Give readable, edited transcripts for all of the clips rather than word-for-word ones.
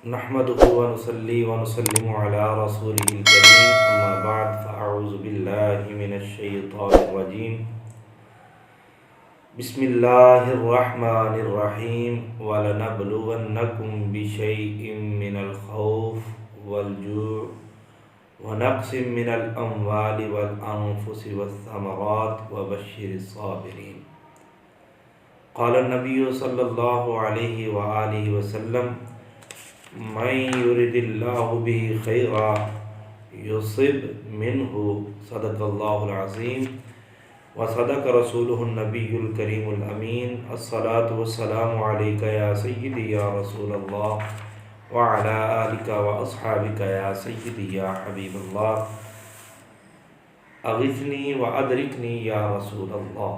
نحمده ونصلي ونسلم على رسوله الكريم أما بعد فأعوذ بالله من الشيطان الرجيم بسم الله الرحمن الرحيم ولنبلونكم بشيء من الخوف والجوع ونقص من الأموال والأنفس والثمرات وبشر الصابرين. قال النبي صلى الله عليه وآله وسلم من يرد الله به خيرا يصب منه صدق الله العظيم وصدق رسوله النبي الكريم الأمين. الصلاة والسلام عليك يا سيدي يا رسول الله وعلى آلك وأصحابك يا سيدي يا حبيب الله أغثني وأدركني يا رسول الله.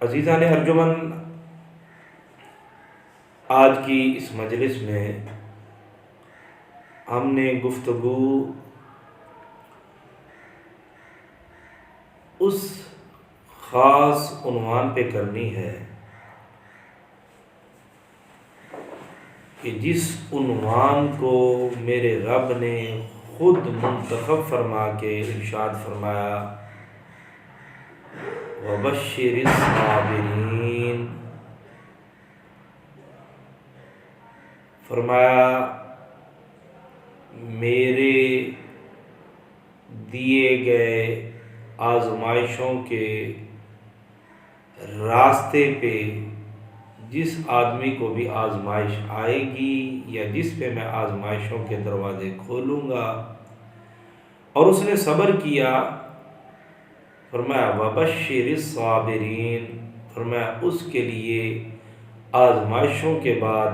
عزیزان ارجمن، آج کی اس مجلس میں ہم نے گفتگو اس خاص عنوان پہ کرنی ہے کہ جس عنوان کو میرے رب نے خود منتخب فرما کے ارشاد فرمایا وَبَشِّرِ الصَّابِرِينَ، فرمایا میرے دیے گئے آزمائشوں کے راستے پہ جس آدمی کو بھی آزمائش آئے گی یا جس پہ میں آزمائشوں کے دروازے کھولوں گا اور اس نے صبر کیا، فرمایا وَبَشِّرِ الصَّابِرِينَ، فرمایا اس کے لیے آزمائشوں کے بعد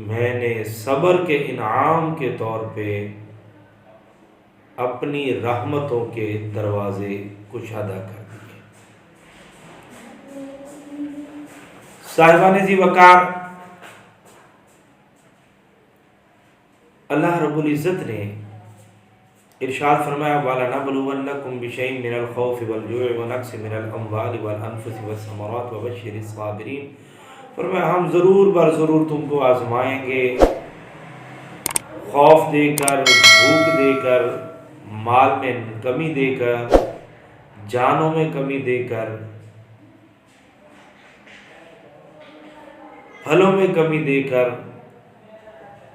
میں نے صبر کے انعام کے طور پہ اپنی رحمتوں کے دروازے کشادہ کر دیے۔ صاحبان ذی وقار، اللہ رب العزت نے ارشاد فرمایا وَلَنَبْلُوَنَّكُمْ بِشَيْءٍ مِّنَ الْخَوْفِ وَالْجُوعِ وَنَقْصٍ مِّنَ الْأَمْوَالِ وَالْأَنفُسِ وَالثَّمَرَاتِ وَبَشِّرِ الصَّابِرِينَ، فرمایا ہم ضرور بر ضرور تم کو آزمائیں گے، خوف دے کر، بھوک دے کر، مال میں کمی دے کر، جانوں میں کمی دے کر، پھلوں میں کمی دے کر،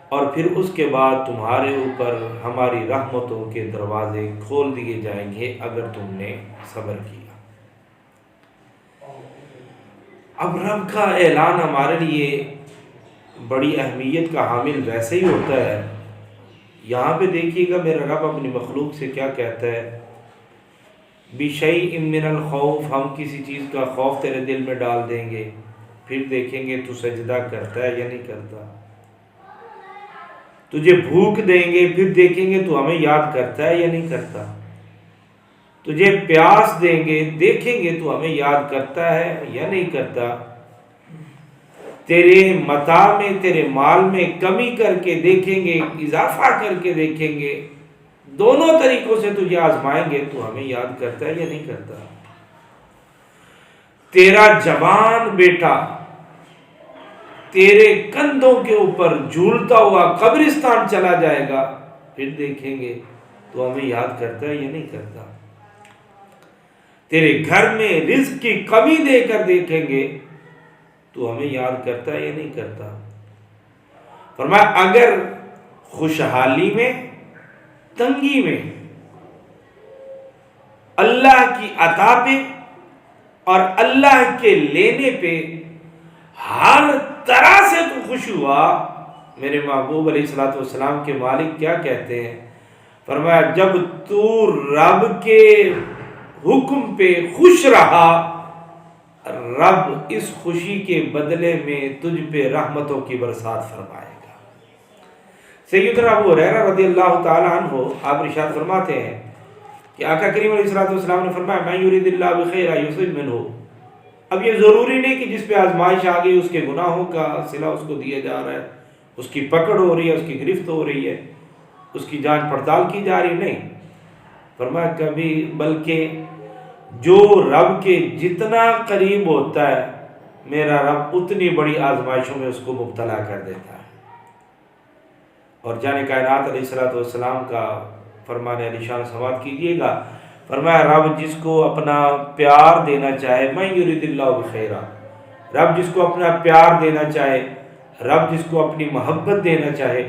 اور پھر اس کے بعد تمہارے اوپر ہماری رحمتوں کے دروازے کھول دیے جائیں گے اگر تم نے صبر کیا۔ اب رب کا اعلان ہمارے لیے بڑی اہمیت کا حامل ویسے ہی ہوتا ہے۔ یہاں پہ دیکھیے گا میرا رب اپنی مخلوق سے کیا کہتا ہے، بِشَيْءٍ مِّنَ الْخَوْفِ، ہم کسی چیز کا خوف تیرے دل میں ڈال دیں گے، پھر دیکھیں گے تو سجدہ کرتا ہے یا نہیں کرتا۔ تجھے بھوک دیں گے، پھر دیکھیں گے تو ہمیں یاد کرتا ہے یا نہیں کرتا۔ تجھے پیاس دیں گے، دیکھیں گے تو ہمیں یاد کرتا ہے یا نہیں کرتا۔ تیرے متاع میں، تیرے مال میں کمی کر کے دیکھیں گے، اضافہ کر کے دیکھیں گے، دونوں طریقوں سے تجھے آزمائیں گے تو ہمیں یاد کرتا ہے یا نہیں کرتا۔ تیرا جوان بیٹا تیرے کندھوں کے اوپر جھولتا ہوا قبرستان چلا جائے گا، پھر دیکھیں گے تو ہمیں یاد کرتا ہے یا نہیں کرتا۔ تیرے گھر میں رزق کی کمی دے کر دیکھیں گے تو ہمیں یاد کرتا ہے یا نہیں کرتا۔ فرمایا اگر خوشحالی میں، تنگی میں، اللہ کی عطا پہ اور اللہ کے لینے پہ ہر طرح سے تو خوش ہوا، میرے محبوب علیہ الصلوۃ والسلام کے مالک کیا کہتے ہیں، فرمایا جب تو رب کے حکم پہ خوش رہا، رب اس خوشی کے بدلے میں تجھ پہ رحمتوں کی برسات فرمائے گا۔ سیدنا ابو ہریرہ رضی اللہ تعالی عنہ آپ ارشاد فرماتے ہیں کہ آقا کریم علیہ الصلوۃ والسلام نے فرمایا من یرید اللہ بخیرا یصب منہ۔ اب یہ ضروری نہیں کہ جس پہ آزمائش آ گئی اس کے گناہوں کا صلہ اس کو دیا جا رہا ہے، اس کی پکڑ ہو رہی ہے، اس کی گرفت ہو رہی ہے، اس کی جانچ پڑتال کی جا رہی، نہیں۔ فرمایا کبھی، بلکہ جو رب کے جتنا قریب ہوتا ہے میرا رب اتنی بڑی آزمائشوں میں اس کو مبتلا کر دیتا ہے۔ اور جان کائنات علیہ الصلوۃ والسلام کا فرمان علی شان سماعت کیجیے گا، فرمایا رب جس کو اپنا پیار دینا چاہے، میں یرید اللہ بخیرہ، رب جس کو اپنا پیار دینا چاہے، رب جس کو اپنی محبت دینا چاہے،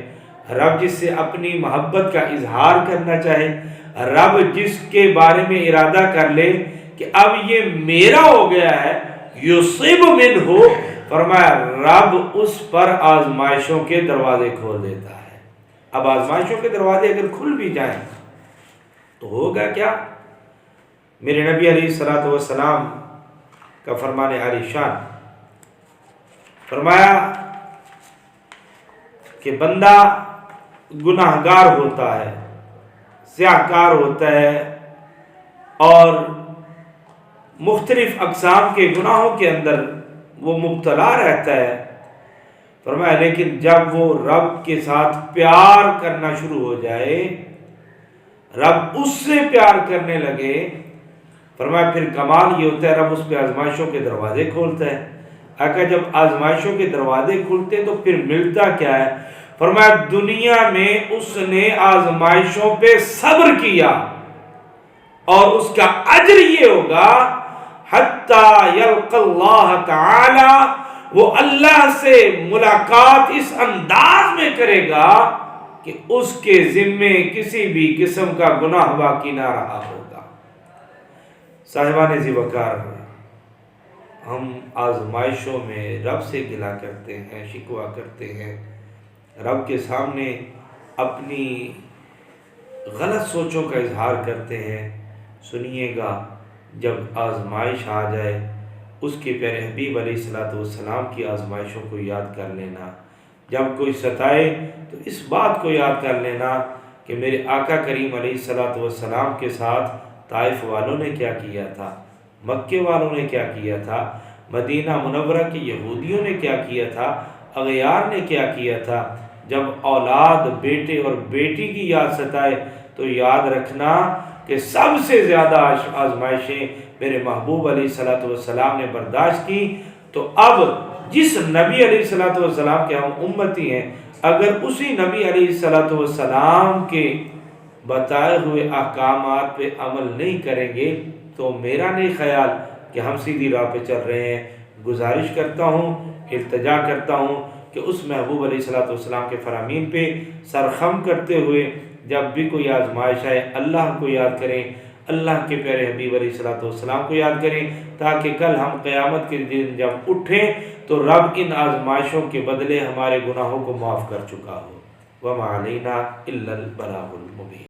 رب جس سے اپنی محبت کا اظہار کرنا چاہے، رب جس کے بارے میں ارادہ کر لے کہ اب یہ میرا ہو گیا ہے، یصیب منہ، فرمایا رب اس پر آزمائشوں کے دروازے کھول دیتا ہے۔ اب آزمائشوں کے دروازے اگر کھل بھی جائیں تو ہوگا کیا؟ میرے نبی علیہ الصلوۃ والسلام کا فرمان عالی شان، فرمایا کہ بندہ گناہگار ہوتا ہے، سیاہکار ہوتا ہے، اور مختلف اقسام کے گناہوں کے اندر وہ مبتلا رہتا ہے، فرمایا لیکن جب وہ رب کے ساتھ پیار کرنا شروع ہو جائے، رب اس سے پیار کرنے لگے، فرمایا پھر کمال یہ ہوتا ہے رب اس پہ آزمائشوں کے دروازے کھولتا ہے۔ اگر جب آزمائشوں کے دروازے کھلتے تو پھر ملتا کیا ہے؟ فرمایا دنیا میں اس نے آزمائشوں پہ صبر کیا اور اس کا اجر یہ ہوگا حتی یلقى اللہ تعالی، وہ اللہ سے ملاقات اس انداز میں کرے گا کہ اس کے ذمے کسی بھی قسم کا گناہ باقی نہ رہا ہوگا۔ صاحبان ذی وقار، ہم آزمائشوں میں رب سے گلہ کرتے ہیں، شکوہ کرتے ہیں، رب کے سامنے اپنی غلط سوچوں کا اظہار کرتے ہیں۔ سنیے گا جب آزمائش آ جائے، اس کے پیارے حبیب علیہ الصلوۃ والسلام کی آزمائشوں کو یاد کر لینا۔ جب کوئی ستائے تو اس بات کو یاد کر لینا کہ میرے آقا کریم علیہ الصلوۃ والسلام کے ساتھ طائف والوں نے کیا کیا تھا، مکے والوں نے کیا کیا تھا، مدینہ منورہ کے یہودیوں نے کیا کیا تھا، اغیار نے کیا کیا تھا۔ جب اولاد بیٹے اور بیٹی کی یاد ستائے تو یاد رکھنا کہ سب سے زیادہ آزمائشیں میرے محبوب علیہ الصلوۃ والسلام نے برداشت کی۔ تو اب جس نبی علیہ الصلوۃ والسلام کے ہم امتی ہیں، اگر اسی نبی علیہ الصلوۃ والسلام کے بتائے ہوئے احکامات پہ عمل نہیں کریں گے تو میرا نہیں خیال کہ ہم سیدھی راہ پہ چل رہے ہیں۔ گزارش کرتا ہوں، التجا کرتا ہوں کہ اس محبوب علیہ الصلوۃ والسلام کے فرامین پہ سرخم کرتے ہوئے جب بھی کوئی آزمائش آئے اللہ کو یاد کریں، اللہ کے پیارے حبیب علیہ الصلوۃ والسلام کو یاد کریں، تاکہ کل ہم قیامت کے دن جب اٹھیں تو رب ان آزمائشوں کے بدلے ہمارے گناہوں کو معاف کر چکا ہو۔ وَمَا عَلَيْنَا إِلَّا الْبَلَاغُ الْمُبِينُ۔